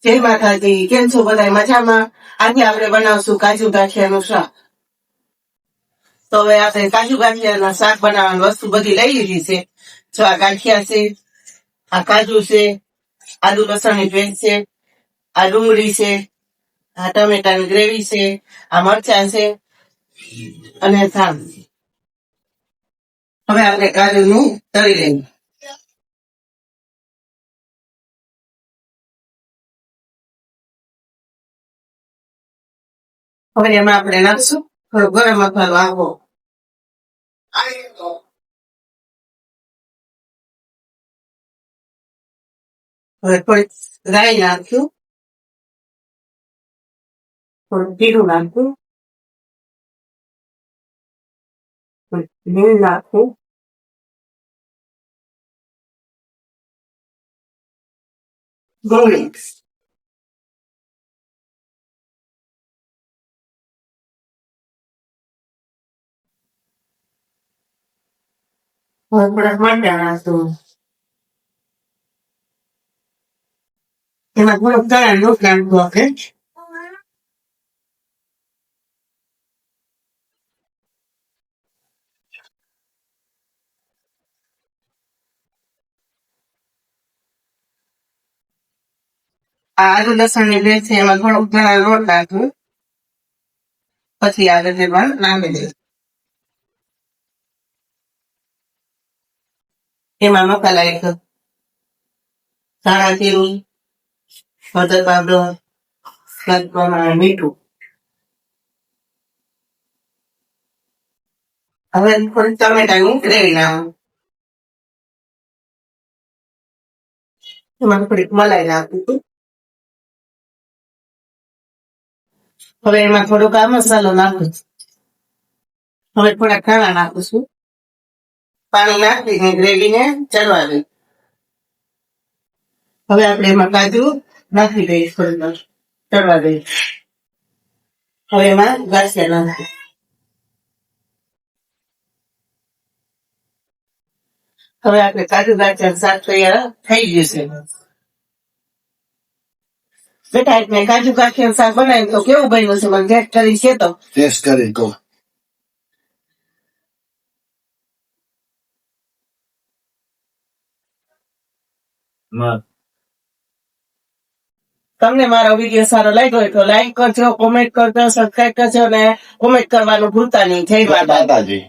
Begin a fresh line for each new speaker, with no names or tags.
જય માતાજી. કેમ છો બધા? મજામાં? આજે આપણે બનાવશું કાજુ ગાંઠિયાનું શાક. તો હવે આપણે કાજુ ગાંઠિયાના શાક બનાવવાની વસ્તુ બધી લઈ લીધી છે. જો આ ગાંઠિયા છે, આ કાજુ છે, આદુ લસણની પેસ્ટ છે, આ ડુંગળી છે, આ ટમેટાની ગ્રેવી છે, આ મરચાં છે અને ધાણ. હવે આપણે કાજુનું તળી લઈએ. હવે એમાં આપણે નાખશું થોડો ગરમ મસાલો આવો. હવે થોડીક રાઈ નાખ્યું, થોડું જીરું નાખ્યું, લીલ નાખવું, ડુંગળી, થોડાક મરચાં નાખશું, એમાં થોડોક ચણા લોટ નાખવો આપણે. આ આદુ લસણની પેસ્ટ છે એમાં થોડોક ચણા લોટ નાખવું, પછી આગળ તેમાં નાખી દઈશું. એમાં મસાલા એક ધાણા જીરું, હળદર પાવડર, સ્વાદ પ્રમાણે મીઠું. હવે થોડી ટમેટાની ગ્રેવી નાખવું, એમાં થોડીક મલાઈ નાખીશું. હવે એમાં થોડોક આ મસાલો નાખું. હવે થોડાક ધાણા નાખીશું. પાણી નાખીને ગ્રેવીને ચડવા દઈશું. હવે આપણે એમાં કાજુ નાખી દઈશું, થોડીક ચડવા દઈશું. હવે એમાં ગાંઠિયા નાખીશું. હવે આપણે કાજુ ગાંઠિયા શાક તૈયાર થઈ ગયું છે. બેટા મેં કાજુ ગાંઠિયા શાક બનાવ્યું તો કેવું બન્યું છે? મને ટેસ્ટ કરી છે તો
ટેસ્ટ કરી તો
તમને મારો વિડીયો સારો લાગ્યો હોય તો લાઈક કરજો, કોમેન્ટ કરજો, સબસ્ક્રાઈબ કરજો અને કોમેન્ટ કરવાનું ભૂલતા નહીં. જય માતાજી.